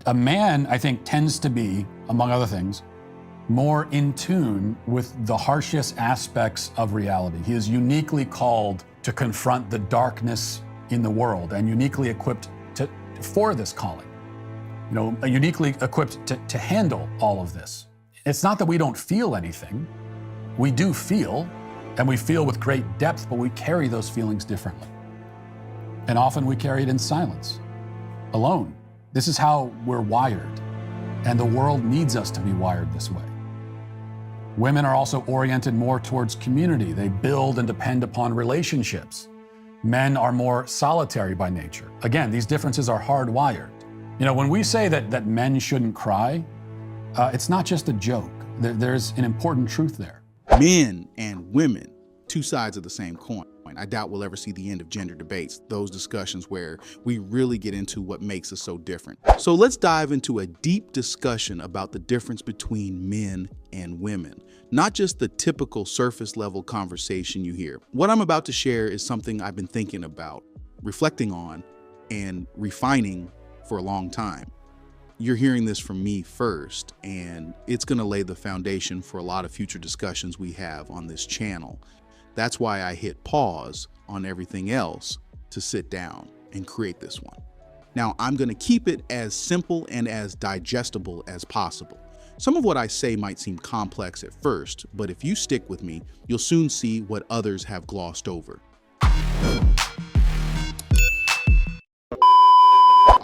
A man, I think, tends to be, among other things, more in tune with the harshest aspects of reality. He is uniquely called to confront the darkness in the world and uniquely equipped for this calling. Uniquely equipped to handle all of this. It's not that we don't feel anything. We do feel, and we feel with great depth, but we carry those feelings differently. And often we carry it in silence, alone. This is how we're wired, and the world needs us to be wired this way. Women are also oriented more towards community. They build and depend upon relationships. Men are more solitary by nature. Again, these differences are hardwired. When we say that men shouldn't cry, it's not just a joke. There's an important truth there. Men and women, two sides of the same coin. I doubt we'll ever see the end of gender debates, those discussions where we really get into what makes us so different. So let's dive into a deep discussion about the difference between men and women, not just the typical surface level conversation you hear. What I'm about to share is something I've been thinking about, reflecting on, and refining for a long time. You're hearing this from me first, and it's going to lay the foundation for a lot of future discussions we have on this channel. That's why I hit pause on everything else to sit down and create this one. Now, I'm going to keep it as simple and as digestible as possible. Some of what I say might seem complex at first, but if you stick with me, you'll soon see what others have glossed over.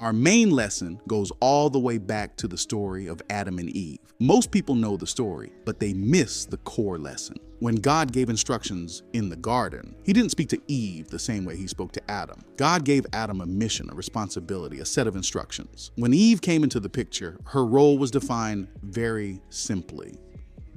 Our main lesson goes all the way back to the story of Adam and Eve. Most people know the story, but they miss the core lesson. When God gave instructions in the garden, he didn't speak to Eve the same way he spoke to Adam. God gave Adam a mission, a responsibility, a set of instructions. When Eve came into the picture, her role was defined very simply.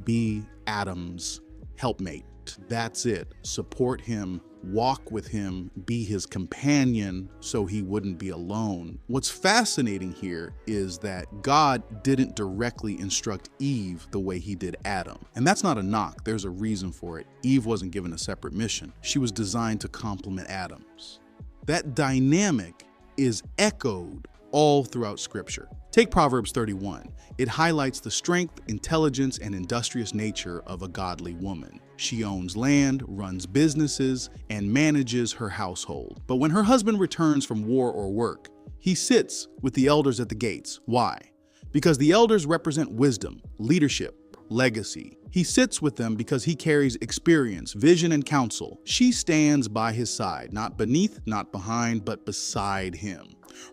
Be Adam's helpmate. That's it. Support him, walk with him, be his companion so he wouldn't be alone. What's fascinating here is that God didn't directly instruct Eve the way he did Adam. And that's not a knock, there's a reason for it. Eve wasn't given a separate mission. She was designed to complement Adam's. That dynamic is echoed all throughout Scripture. Take Proverbs 31. It highlights the strength, intelligence, and industrious nature of a godly woman. She owns land, runs businesses, and manages her household. But when her husband returns from war or work, he sits with the elders at the gates. Why? Because the elders represent wisdom, leadership, legacy. He sits with them because he carries experience, vision, and counsel. She stands by his side, not beneath, not behind, but beside him.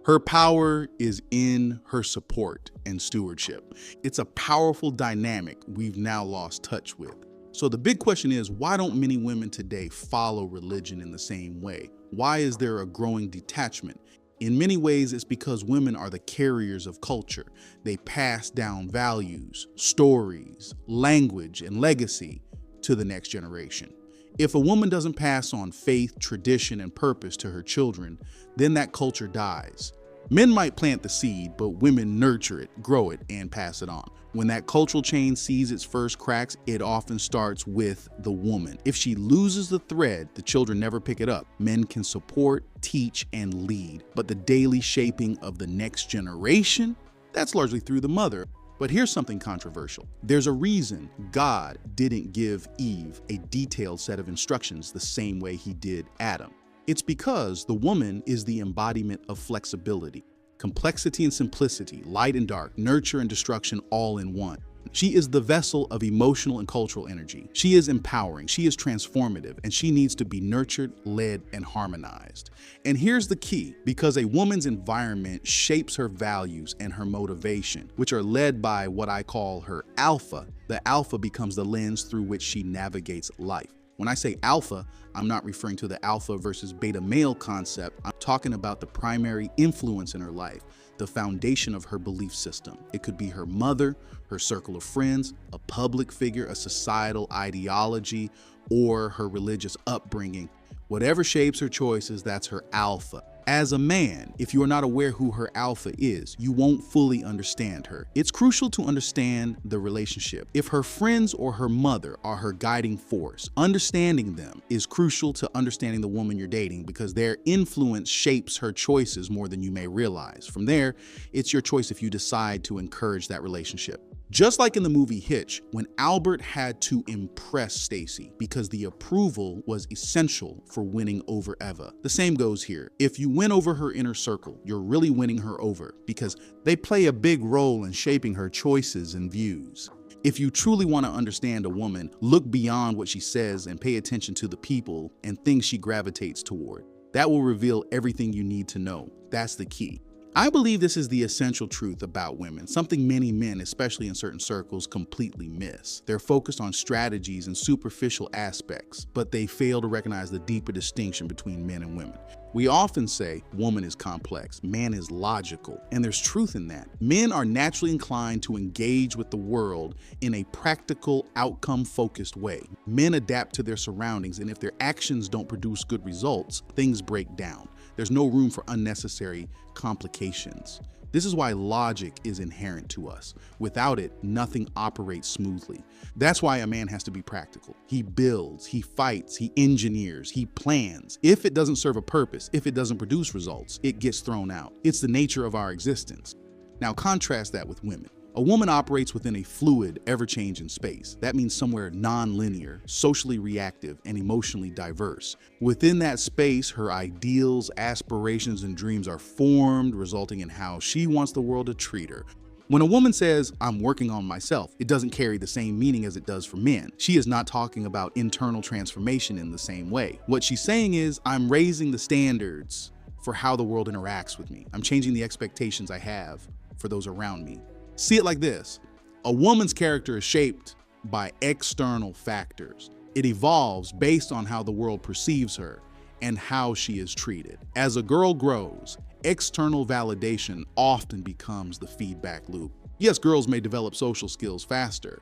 Her power is in her support and stewardship. It's a powerful dynamic we've now lost touch with. So the big question is, why don't many women today follow religion in the same way? Why is there a growing detachment? In many ways, it's because women are the carriers of culture. They pass down values, stories, language, and legacy to the next generation. If a woman doesn't pass on faith, tradition, and purpose to her children, then that culture dies. Men might plant the seed, but women nurture it, grow it, and pass it on. When that cultural chain sees its first cracks, it often starts with the woman. If she loses the thread, the children never pick it up. Men can support, teach, and lead, but the daily shaping of the next generation, that's largely through the mother. But here's something controversial. There's a reason God didn't give Eve a detailed set of instructions the same way he did Adam. It's because the woman is the embodiment of flexibility, complexity and simplicity, light and dark, nurture and destruction all in one. She is the vessel of emotional and cultural energy. She is empowering, she is transformative, and she needs to be nurtured, led, and harmonized. And here's the key, because a woman's environment shapes her values and her motivation, which are led by what I call her alpha. The alpha becomes the lens through which she navigates life. When I say alpha, I'm not referring to the alpha versus beta male concept. I'm talking about the primary influence in her life, the foundation of her belief system. It could be her mother, her circle of friends, a public figure, a societal ideology, or her religious upbringing. Whatever shapes her choices, that's her alpha. As a man, if you are not aware who her alpha is, you won't fully understand her. It's crucial to understand the relationship. If her friends or her mother are her guiding force, understanding them is crucial to understanding the woman you're dating because their influence shapes her choices more than you may realize. From there, it's your choice if you decide to encourage that relationship. Just like in the movie Hitch, when Albert had to impress Stacy because the approval was essential for winning over Eva. The same goes here. If you win over her inner circle, you're really winning her over because they play a big role in shaping her choices and views. If you truly want to understand a woman, look beyond what she says and pay attention to the people and things she gravitates toward. That will reveal everything you need to know. That's the key. I believe this is the essential truth about women, something many men, especially in certain circles, completely miss. They're focused on strategies and superficial aspects, but they fail to recognize the deeper distinction between men and women. We often say woman is complex, man is logical, and there's truth in that. Men are naturally inclined to engage with the world in a practical, outcome-focused way. Men adapt to their surroundings, and if their actions don't produce good results, things break down. There's no room for unnecessary complications. This is why logic is inherent to us. Without it, nothing operates smoothly. That's why a man has to be practical. He builds, he fights, he engineers, he plans. If it doesn't serve a purpose, if it doesn't produce results, it gets thrown out. It's the nature of our existence. Now contrast that with women. A woman operates within a fluid, ever-changing space. That means somewhere non-linear, socially reactive, and emotionally diverse. Within that space, her ideals, aspirations, and dreams are formed, resulting in how she wants the world to treat her. When a woman says, "I'm working on myself," it doesn't carry the same meaning as it does for men. She is not talking about internal transformation in the same way. What she's saying is, "I'm raising the standards for how the world interacts with me. I'm changing the expectations I have for those around me." See it like this. A woman's character is shaped by external factors. It evolves based on how the world perceives her and how she is treated. As a girl grows, external validation often becomes the feedback loop. Yes, girls may develop social skills faster,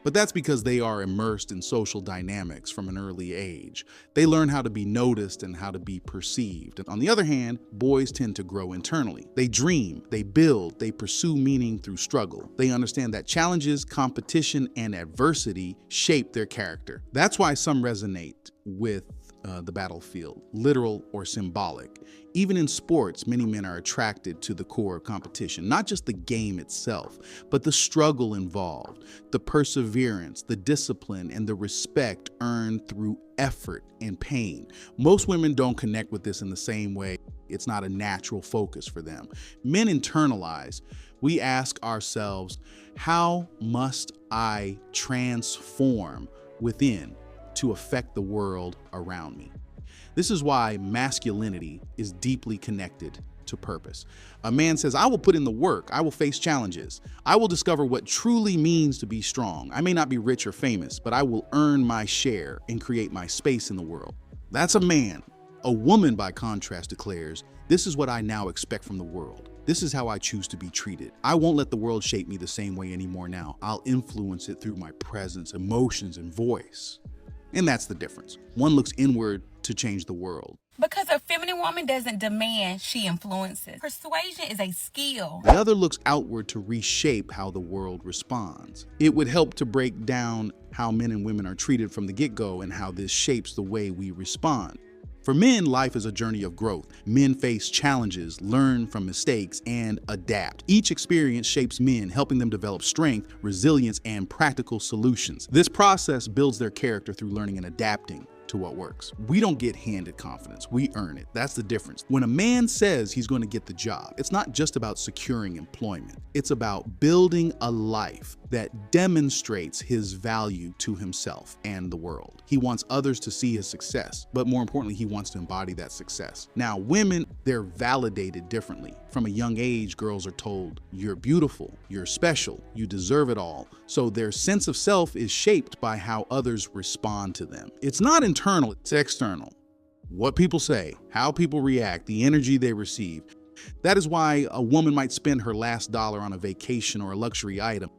but that's because they are immersed in social dynamics from an early age. They learn how to be noticed and how to be perceived. And on the other hand, boys tend to grow internally. They dream, they build, they pursue meaning through struggle. They understand that challenges, competition, and adversity shape their character. That's why some resonate with the battlefield, literal or symbolic. Even in sports, many men are attracted to the core of competition, not just the game itself, but the struggle involved, the perseverance, the discipline, and the respect earned through effort and pain. Most women don't connect with this in the same way. It's not a natural focus for them. Men internalize. We ask ourselves, how must I transform within to affect the world around me? This is why masculinity is deeply connected to purpose. A man says, "I will put in the work, I will face challenges, I will discover what truly means to be strong. I may not be rich or famous, but I will earn my share and create my space in the world." That's a man. A woman, by contrast, declares, "This is what I now expect from the world. This is how I choose to be treated. I won't let the world shape me the same way anymore now. I'll influence it through my presence, emotions, and voice." And that's the difference. One looks inward to change the world. Because a feminine woman doesn't demand, she influences. Persuasion is a skill. The other looks outward to reshape how the world responds. It would help to break down how men and women are treated from the get-go and how this shapes the way we respond. For men, life is a journey of growth. Men face challenges, learn from mistakes, and adapt. Each experience shapes men, helping them develop strength, resilience, and practical solutions. This process builds their character through learning and adapting to what works. We don't get handed confidence, we earn it. That's the difference. When a man says he's going to get the job, it's not just about securing employment. It's about building a life that demonstrates his value to himself and the world. He wants others to see his success, but more importantly, he wants to embody that success. Now, women, they're validated differently. From a young age, girls are told, "You're beautiful, you're special, you deserve it all." So their sense of self is shaped by how others respond to them. It's not internal, it's external. What people say, how people react, the energy they receive. That is why a woman might spend her last dollar on a vacation or a luxury item.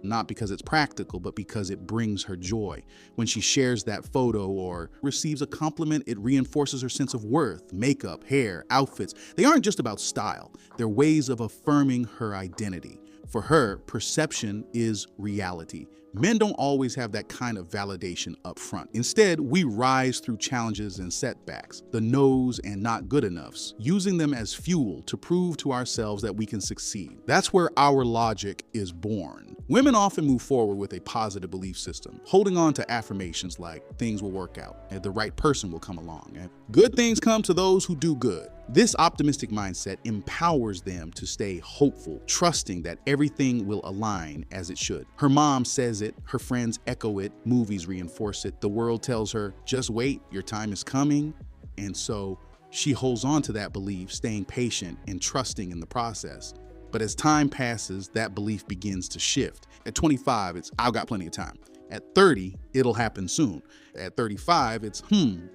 not because it's practical, but because it brings her joy. When she shares that photo or receives a compliment, it reinforces her sense of worth. Makeup, hair, outfits, they aren't just about style. They're ways of affirming her identity. For her, perception is reality. Men don't always have that kind of validation up front. Instead, we rise through challenges and setbacks, the no's and not good enoughs, using them as fuel to prove to ourselves that we can succeed. That's where our logic is born. Women often move forward with a positive belief system, holding on to affirmations like things will work out and the right person will come along and good things come to those who do good. This optimistic mindset empowers them to stay hopeful, trusting that everything will align as it should. Her mom says it, her friends echo it, movies reinforce it, the world tells her, just wait, your time is coming. And so she holds on to that belief, staying patient and trusting in the process. But as time passes, that belief begins to shift. At 25, it's, I've got plenty of time. At 30, it'll happen soon. At 35, it's,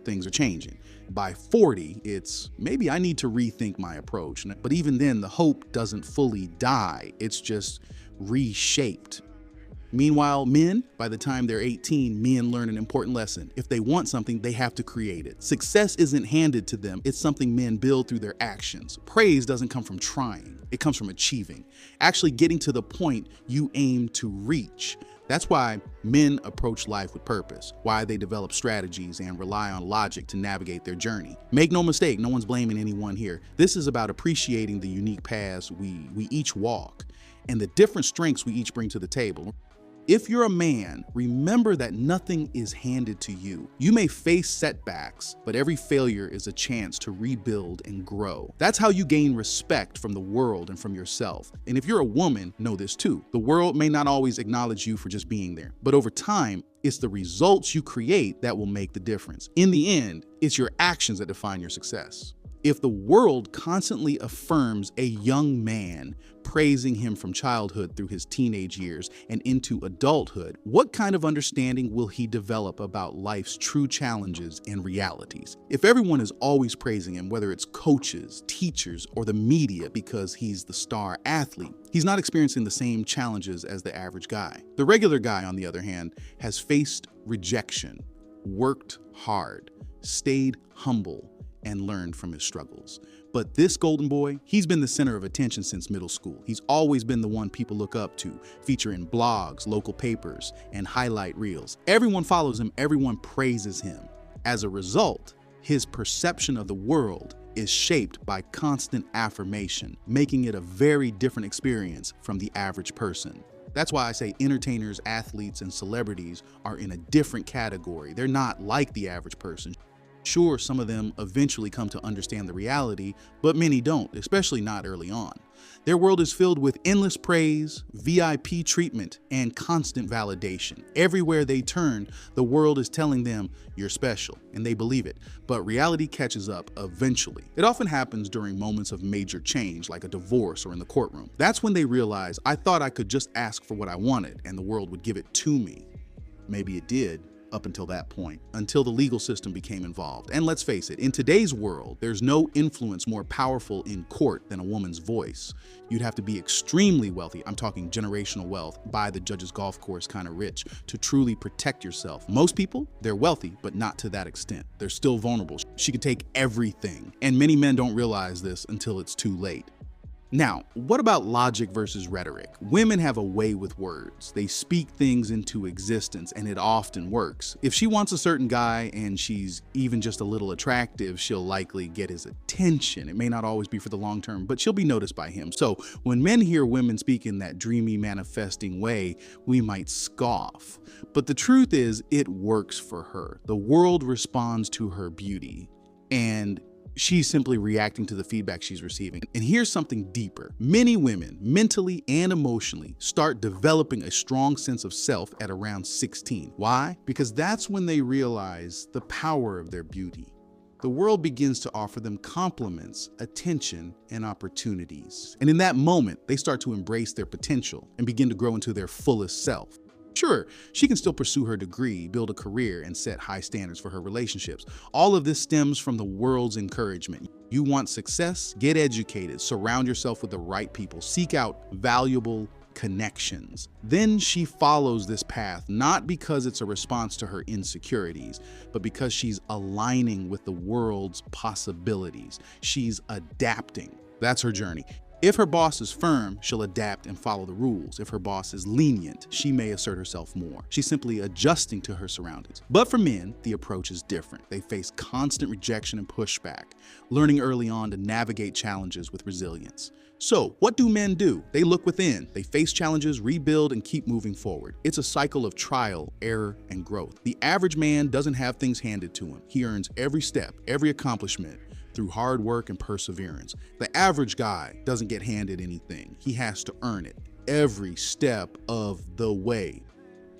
things are changing. By 40, it's, maybe I need to rethink my approach. But even then, the hope doesn't fully die. It's just reshaped. Meanwhile, men, by the time they're 18, men learn an important lesson. If they want something, they have to create it. Success isn't handed to them. It's something men build through their actions. Praise doesn't come from trying. It comes from achieving. Actually getting to the point you aim to reach. That's why men approach life with purpose, why they develop strategies and rely on logic to navigate their journey. Make no mistake, no one's blaming anyone here. This is about appreciating the unique paths we each walk and the different strengths we each bring to the table. If you're a man, remember that nothing is handed to you. You may face setbacks, but every failure is a chance to rebuild and grow. That's how you gain respect from the world and from yourself. And if you're a woman, know this too. The world may not always acknowledge you for just being there, but over time, it's the results you create that will make the difference. In the end, it's your actions that define your success. If the world constantly affirms a young man, praising him from childhood through his teenage years and into adulthood, what kind of understanding will he develop about life's true challenges and realities? If everyone is always praising him, whether it's coaches, teachers, or the media because he's the star athlete, he's not experiencing the same challenges as the average guy. The regular guy, on the other hand, has faced rejection, worked hard, stayed humble, and learned from his struggles. But this golden boy, he's been the center of attention since middle school. He's always been the one people look up to, featuring blogs, local papers, and highlight reels. Everyone follows him, everyone praises him. As a result, his perception of the world is shaped by constant affirmation, making it a very different experience from the average person. That's why I say entertainers, athletes, and celebrities are in a different category. They're not like the average person. Sure, some of them eventually come to understand the reality, but many don't, especially not early on. Their world is filled with endless praise, VIP treatment, and constant validation. Everywhere they turn, the world is telling them, you're special, and they believe it. But reality catches up eventually. It often happens during moments of major change, like a divorce or in the courtroom. That's when they realize, I thought I could just ask for what I wanted, and the world would give it to me. Maybe it did. Up until that point, until the legal system became involved. And let's face it, in today's world, there's no influence more powerful in court than a woman's voice. You'd have to be extremely wealthy, I'm talking generational wealth, buy the judge's golf course kind of rich, to truly protect yourself. Most people, they're wealthy, but not to that extent. They're still vulnerable. She could take everything. And many men don't realize this until it's too late. Now, what about logic versus rhetoric? Women have a way with words. They speak things into existence, and it often works. If she wants a certain guy and she's even just a little attractive, she'll likely get his attention. It may not always be for the long term, but she'll be noticed by him. So when men hear women speak in that dreamy, manifesting way, we might scoff. But the truth is, it works for her. The world responds to her beauty, and she's simply reacting to the feedback she's receiving. And here's something deeper. Many women, mentally and emotionally, start developing a strong sense of self at around 16. Why? Because that's when they realize the power of their beauty. The world begins to offer them compliments, attention, and opportunities. And in that moment, they start to embrace their potential and begin to grow into their fullest self. Sure, she can still pursue her degree, build a career, and set high standards for her relationships. All of this stems from the world's encouragement. You want success? Get educated, surround yourself with the right people, seek out valuable, connections. Then she follows this path, not because it's a response to her insecurities, but because she's aligning with the world's possibilities. She's adapting. That's her journey. If her boss is firm, she'll adapt and follow the rules. If her boss is lenient, she may assert herself more. She's simply adjusting to her surroundings. But for men, the approach is different. They face constant rejection and pushback, learning early on to navigate challenges with resilience. So, what do men do? They look within. They face challenges, rebuild, and keep moving forward. It's a cycle of trial, error, and growth. The average man doesn't have things handed to him. He earns every step, every accomplishment, through hard work and perseverance. The average guy doesn't get handed anything. He has to earn it every step of the way.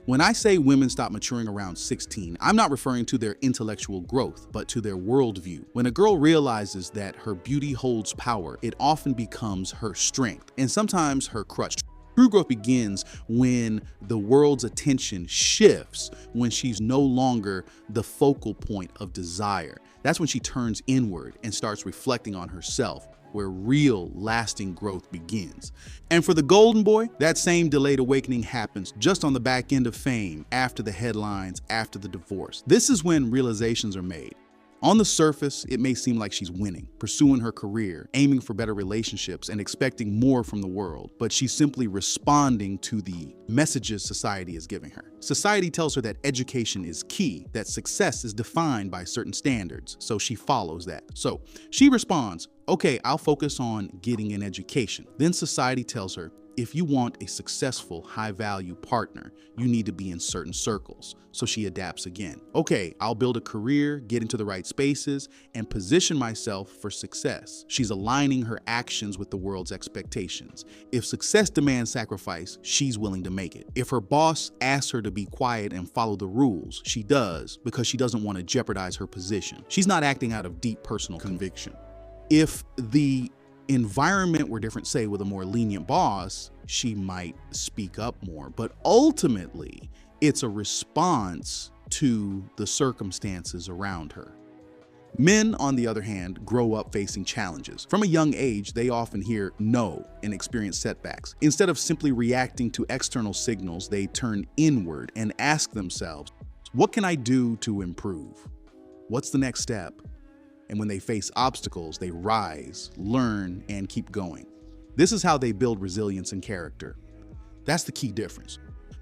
When I say women stop maturing around 16, I'm not referring to their intellectual growth, but to their worldview. When a girl realizes that her beauty holds power, it often becomes her strength and sometimes her crutch. True growth begins when the world's attention shifts, when she's no longer the focal point of desire. That's when she turns inward and starts reflecting on herself, where real, lasting growth begins. And for the golden boy, that same delayed awakening happens just on the back end of fame, after the headlines, after the divorce. This is when realizations are made. On the surface, it may seem like she's winning, pursuing her career, aiming for better relationships, and expecting more from the world, but she's simply responding to the messages society is giving her. Society tells her that education is key, that success is defined by certain standards, so she follows that. So she responds, okay, I'll focus on getting an education. Then society tells her, if you want a successful, high-value partner, you need to be in certain circles. So she adapts again. Okay, I'll build a career, get into the right spaces, and position myself for success. She's aligning her actions with the world's expectations. If success demands sacrifice, she's willing to make it. If her boss asks her to be quiet and follow the rules, she does, because she doesn't want to jeopardize her position. She's not acting out of deep personal conviction. If the environment were different, say with a more lenient boss, she might speak up more. But ultimately, it's a response to the circumstances around her. Men, on the other hand, grow up facing challenges. From a young age, they often hear no and experience setbacks. Instead of simply reacting to external signals, they turn inward and ask themselves, what can I do to improve? What's the next step? And when they face obstacles, they rise, learn, and keep going. This is how they build resilience and character. That's the key difference.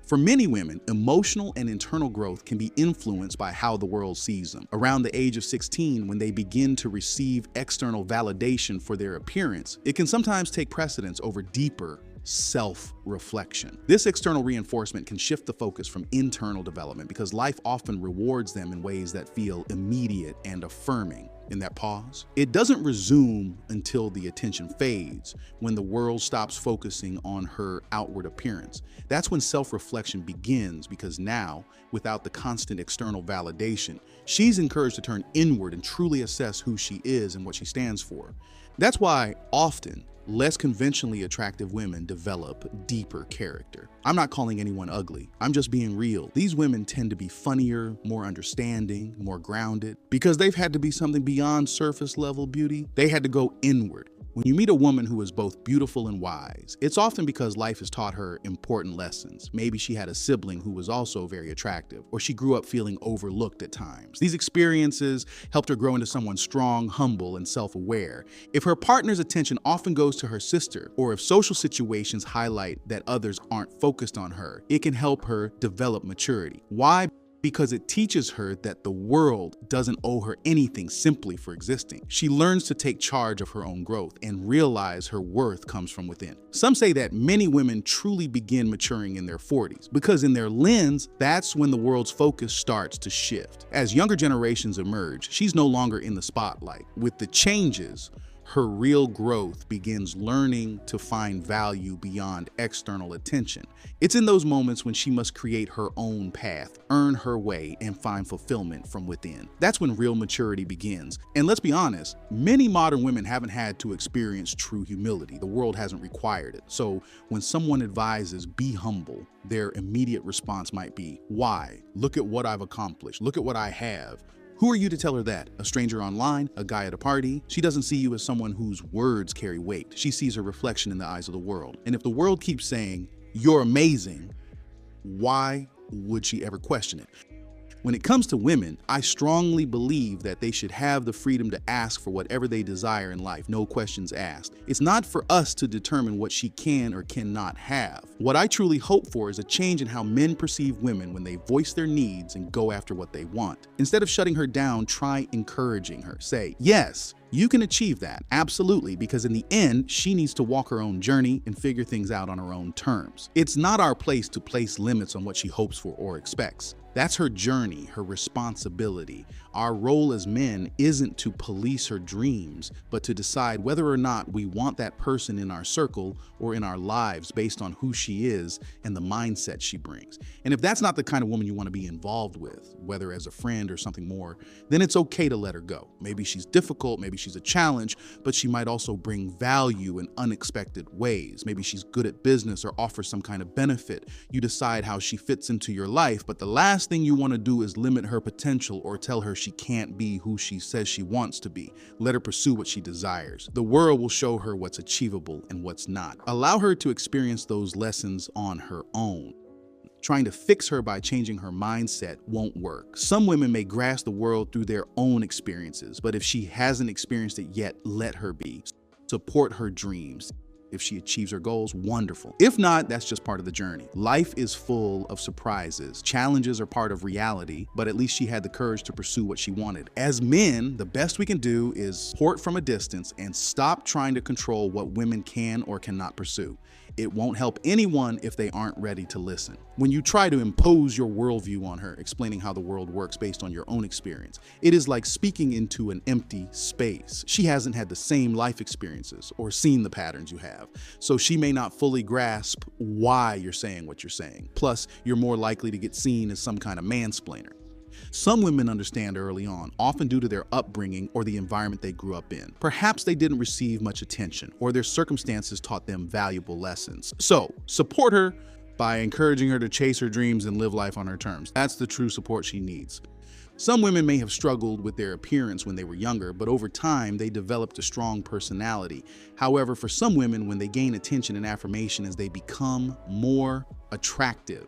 For many women, emotional and internal growth can be influenced by how the world sees them. Around the age of 16, when they begin to receive external validation for their appearance, it can sometimes take precedence over deeper self-reflection. This external reinforcement can shift the focus from internal development because life often rewards them in ways that feel immediate and affirming. In that pause, it doesn't resume until the attention fades, when the world stops focusing on her outward appearance. That's when self-reflection begins, because now, without the constant external validation, she's encouraged to turn inward and truly assess who she is and what she stands for. That's why often less conventionally attractive women develop deeper character. I'm not calling anyone ugly. I'm just being real. These women tend to be funnier, more understanding, more grounded, because they've had to be something beyond surface level beauty. They had to go inward. When you meet a woman who is both beautiful and wise, it's often because life has taught her important lessons. Maybe she had a sibling who was also very attractive, or she grew up feeling overlooked at times. These experiences helped her grow into someone strong, humble, and self-aware. If her partner's attention often goes to her sister, or if social situations highlight that others aren't focused on her, it can help her develop maturity. Why? Because it teaches her that the world doesn't owe her anything simply for existing. She learns to take charge of her own growth and realize her worth comes from within. Some say that many women truly begin maturing in their 40s, because in their lens, that's when the world's focus starts to shift. As younger generations emerge, she's no longer in the spotlight. With the changes, her real growth begins learning to find value beyond external attention. It's in those moments when she must create her own path, earn her way, and find fulfillment from within. That's when real maturity begins. And let's be honest, many modern women haven't had to experience true humility. The world hasn't required it. So when someone advises, be humble, their immediate response might be, why? Look at what I've accomplished. Look at what I have. Who are you to tell her that? A stranger online? A guy at a party? She doesn't see you as someone whose words carry weight. She sees her reflection in the eyes of the world. And if the world keeps saying, you're amazing, why would she ever question it? When it comes to women, I strongly believe that they should have the freedom to ask for whatever they desire in life, no questions asked. It's not for us to determine what she can or cannot have. What I truly hope for is a change in how men perceive women when they voice their needs and go after what they want. Instead of shutting her down, try encouraging her. Say, yes, you can achieve that, absolutely, because in the end, she needs to walk her own journey and figure things out on her own terms. It's not our place to place limits on what she hopes for or expects. That's her journey, her responsibility. Our role as men isn't to police her dreams, but to decide whether or not we want that person in our circle or in our lives based on who she is and the mindset she brings. And if that's not the kind of woman you want to be involved with, whether as a friend or something more, then it's okay to let her go. Maybe she's difficult, maybe she's a challenge, but she might also bring value in unexpected ways. Maybe she's good at business or offers some kind of benefit. You decide how she fits into your life, but the last thing you want to do is limit her potential or tell her she can't be who she says she wants to be. Let her pursue what she desires. The world will show her what's achievable and what's not. Allow her to experience those lessons on her own. Trying to fix her by changing her mindset won't work. Some women may grasp the world through their own experiences, but if she hasn't experienced it yet, let her be. Support her dreams. If she achieves her goals, wonderful. If not, that's just part of the journey. Life is full of surprises. Challenges are part of reality, but at least she had the courage to pursue what she wanted. As men, the best we can do is support from a distance and stop trying to control what women can or cannot pursue. It won't help anyone if they aren't ready to listen. When you try to impose your worldview on her, explaining how the world works based on your own experience, it is like speaking into an empty space. She hasn't had the same life experiences or seen the patterns you have, so she may not fully grasp why you're saying what you're saying. Plus, you're more likely to get seen as some kind of mansplainer. Some women understand early on, often due to their upbringing or the environment they grew up in. Perhaps they didn't receive much attention, or their circumstances taught them valuable lessons. So, support her by encouraging her to chase her dreams and live life on her terms. That's the true support she needs. Some women may have struggled with their appearance when they were younger, but over time, they developed a strong personality. However, for some women, when they gain attention and affirmation as they become more attractive,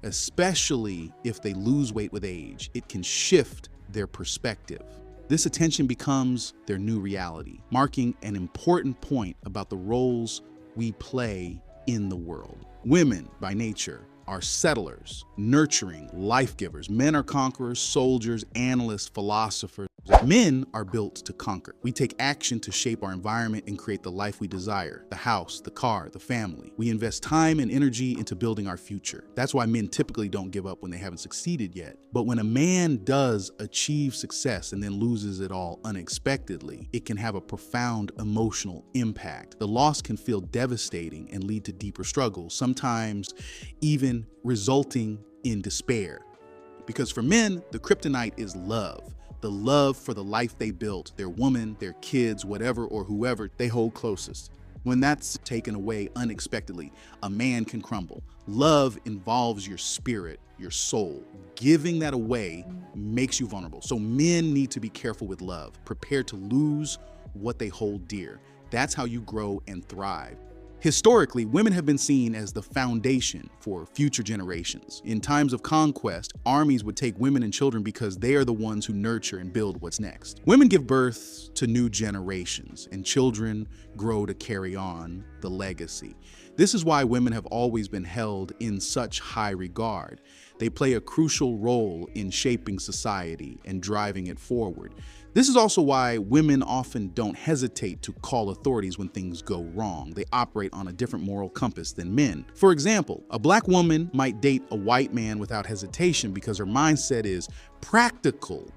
especially if they lose weight with age, it can shift their perspective. This attention becomes their new reality, marking an important point about the roles we play in the world. Women, by nature, are settlers, nurturing, life givers. Men are conquerors, soldiers, analysts, philosophers. Men are built to conquer. We take action to shape our environment and create the life we desire, the house, the car, the family. We invest time and energy into building our future. That's why men typically don't give up when they haven't succeeded yet. But when a man does achieve success and then loses it all unexpectedly, it can have a profound emotional impact. The loss can feel devastating and lead to deeper struggles, sometimes even resulting in despair. Because for men, the kryptonite is love. The love for the life they built, their woman, their kids, whatever or whoever they hold closest. When that's taken away unexpectedly, a man can crumble. Love involves your spirit, your soul. Giving that away makes you vulnerable. So men need to be careful with love, prepared to lose what they hold dear. That's how you grow and thrive. Historically, women have been seen as the foundation for future generations. In times of conquest, armies would take women and children because they are the ones who nurture and build what's next. Women give birth to new generations, and children grow to carry on the legacy. This is why women have always been held in such high regard. They play a crucial role in shaping society and driving it forward. This is also why women often don't hesitate to call authorities when things go wrong. They operate on a different moral compass than men. For example, a black woman might date a white man without hesitation because her mindset is practical.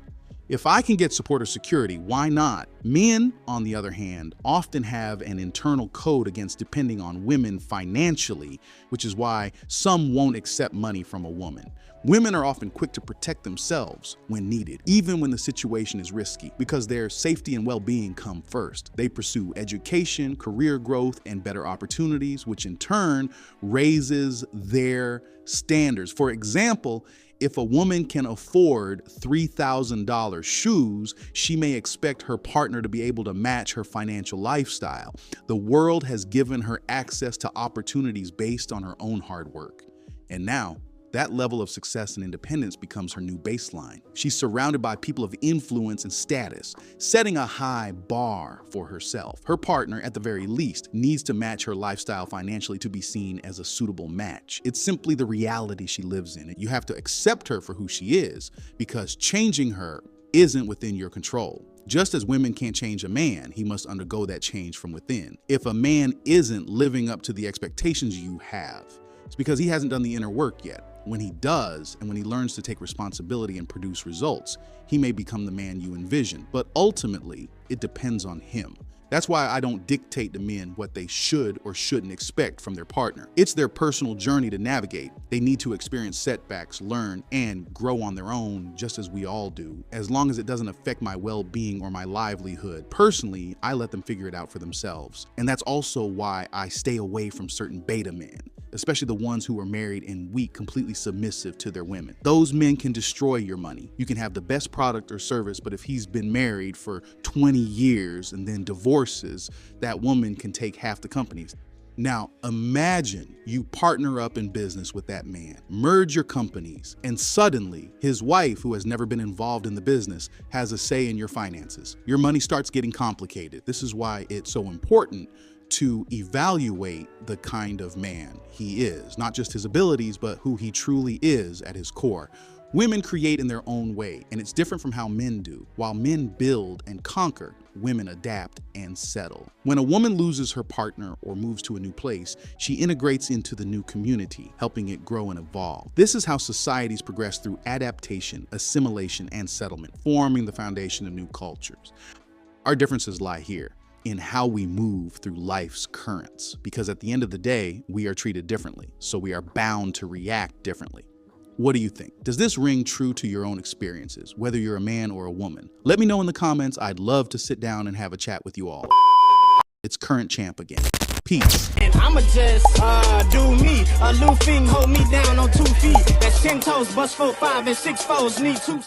If I can get support or security, why not? Men, on the other hand, often have an internal code against depending on women financially, which is why some won't accept money from a woman. Women are often quick to protect themselves when needed, even when the situation is risky, because their safety and well-being come first. They pursue education, career growth, and better opportunities, which in turn raises their standards. For example, if a woman can afford $3,000 shoes, she may expect her partner partner to be able to match her financial lifestyle. The world has given her access to opportunities based on her own hard work. And now, that level of success and independence becomes her new baseline. She's surrounded by people of influence and status, setting a high bar for herself. Her partner, at the very least, needs to match her lifestyle financially to be seen as a suitable match. It's simply the reality she lives in. You have to accept her for who she is, because changing her isn't within your control. Just as women can't change a man, he must undergo that change from within. If a man isn't living up to the expectations you have, it's because he hasn't done the inner work yet. When he does, and when he learns to take responsibility and produce results, he may become the man you envision. But ultimately, it depends on him. That's why I don't dictate to men what they should or shouldn't expect from their partner. It's their personal journey to navigate. They need to experience setbacks, learn, and grow on their own, just as we all do, as long as it doesn't affect my well-being or my livelihood. Personally, I let them figure it out for themselves. And that's also why I stay away from certain beta men, especially the ones who are married and weak, completely submissive to their women. Those men can destroy your money. You can have the best product or service, but if he's been married for 20 years and then divorces, that woman can take half the companies. Now, imagine you partner up in business with that man, merge your companies, and suddenly his wife, who has never been involved in the business, has a say in your finances. Your money starts getting complicated. This is why it's so important to evaluate the kind of man he is, not just his abilities, but who he truly is at his core. Women create in their own way, and it's different from how men do. While men build and conquer, women adapt and settle. When a woman loses her partner or moves to a new place, she integrates into the new community, helping it grow and evolve. This is how societies progress through adaptation, assimilation, and settlement, forming the foundation of new cultures. Our differences lie here, in how we move through life's currents, because at the end of the day, we are treated differently, so we are bound to react differently. What do you think? Does this ring true to your own experiences, whether you're a man or a woman? Let me know in the comments. I'd love to sit down and have a chat with you all. It's Current Champ again. Peace. And I'ma just do me. A new thing hold me down on 2 feet. That's 10 toes, bust 4, 5, and 6 foes. Need 2.